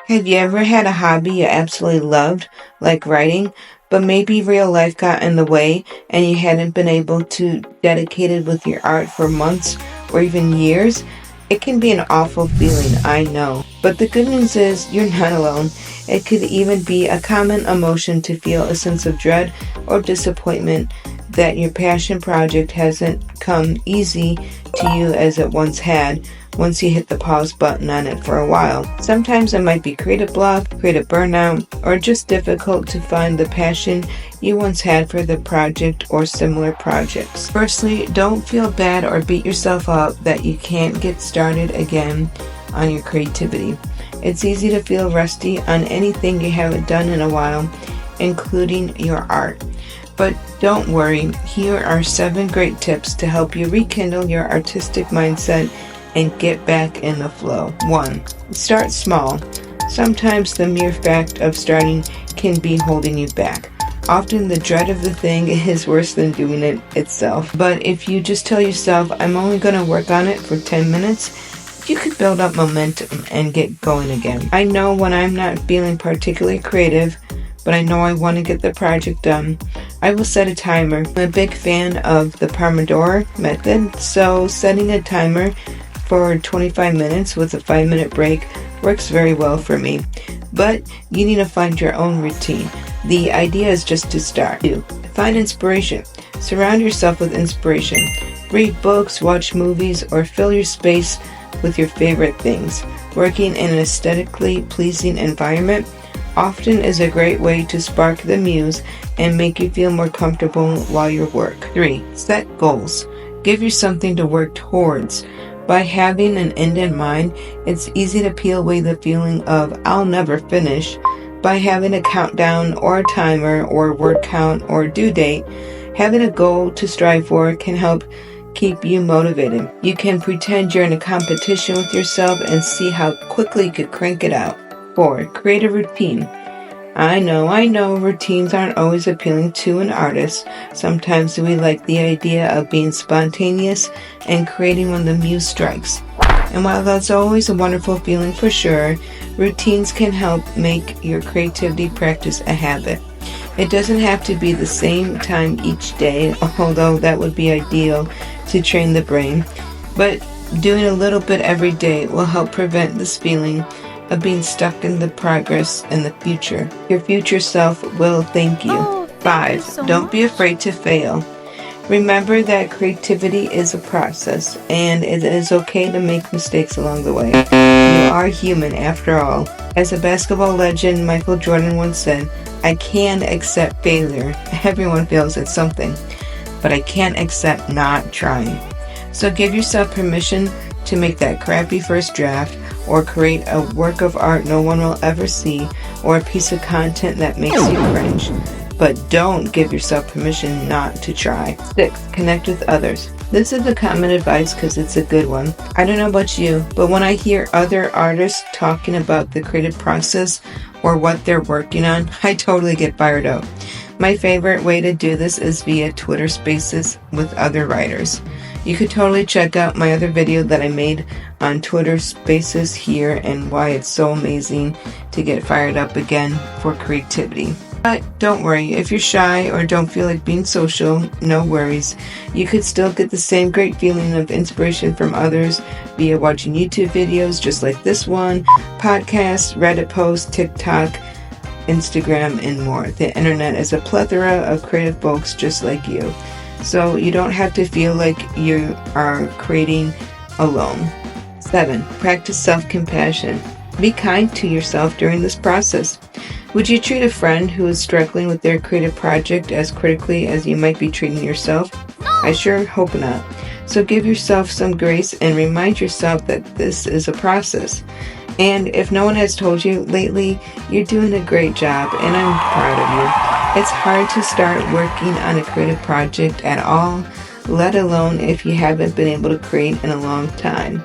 Have you ever had a hobby you absolutely loved, like writing, but maybe real life got in the way and you hadn't been able to dedicate it with your art for months or even years? It can be an awful feeling, I know. But the good news is you're not alone. It could even be a common emotion to feel a sense of dread or disappointment that your passion project hasn't come easy to you as it once had once you hit the pause button on it for a while. Sometimes it might be creative block, creative burnout, or just difficult to find the passion you once had for the project or similar projects. Firstly, don't feel bad or beat yourself up that you can't get started again on your creativity. It's easy to feel rusty on anything you haven't done in a while, including your art. But don't worry, here are 7 great tips to help you rekindle your artistic mindset and get back in the flow. 1. Start small. Sometimes the mere fact of starting can be holding you back. Often the dread of the thing is worse than doing it itself. But if you just tell yourself, I'm only going to work on it for 10 minutes, you could build up momentum and get going again. I know when I'm not feeling particularly creative, but I know I want to get the project done, I will set a timer. I'm a big fan of the Pomodoro method, so setting a timer for 25 minutes with a 5-minute break works very well for me. But you need to find your own routine. The idea is just to start. 2. Find inspiration. Surround yourself with inspiration. Read books, watch movies, or fill your space with your favorite things. Working in an aesthetically pleasing environment often is a great way to spark the muse and make you feel more comfortable while you work. 3. Set goals. Give you something to work towards. By having an end in mind, it's easy to peel away the feeling of I'll never finish. By having a countdown or a timer or word count or due date, having a goal to strive for can help keep you motivated. You can pretend you're in a competition with yourself and see how quickly you could crank it out. 4. Create a routine. I know, routines aren't always appealing to an artist. Sometimes we like the idea of being spontaneous and creating when the muse strikes. And while that's always a wonderful feeling for sure, routines can help make your creativity practice a habit. It doesn't have to be the same time each day, although that would be ideal to train the brain. But doing a little bit every day will help prevent this feeling of being stuck in the progress in the future. Your future self will thank you. 5. Don't be afraid to fail. Remember that creativity is a process, and it is okay to make mistakes along the way. You are human after all. As a basketball legend Michael Jordan once said, I can accept failure. Everyone fails at something, but I can't accept not trying. So give yourself permission to make that crappy first draft, or create a work of art no one will ever see, or a piece of content that makes you cringe. But don't give yourself permission not to try. 6. Connect with others. This is a common advice because it's a good one. I don't know about you, but when I hear other artists talking about the creative process or what they're working on, I totally get fired up. My favorite way to do this is via Twitter Spaces with other writers. You could totally check out my other video that I made on Twitter Spaces here and why it's so amazing to get fired up again for creativity. But don't worry, if you're shy or don't feel like being social, no worries. You could still get the same great feeling of inspiration from others via watching YouTube videos just like this one, podcasts, Reddit posts, TikTok, Instagram, and more. The internet is a plethora of creative folks just like you. So you don't have to feel like you are creating alone. 7. Practice self-compassion. Be kind to yourself during this process. Would you treat a friend who is struggling with their creative project as critically as you might be treating yourself? I sure hope not. So give yourself some grace and remind yourself that this is a process. And if no one has told you lately, you're doing a great job and I'm proud of you. It's hard to start working on a creative project at all, let alone if you haven't been able to create in a long time.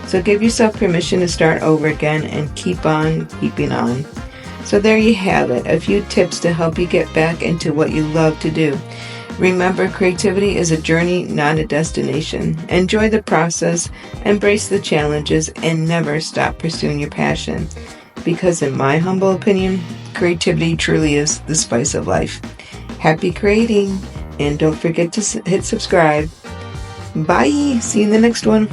So give yourself permission to start over again and keep on keeping on. So there you have it, a few tips to help you get back into what you love to do. Remember, creativity is a journey, not a destination. Enjoy the process, embrace the challenges, and never stop pursuing your passion. because in my humble opinion, creativity truly is the spice of life. Happy creating, and don't forget to hit subscribe. Bye. See you in the next one.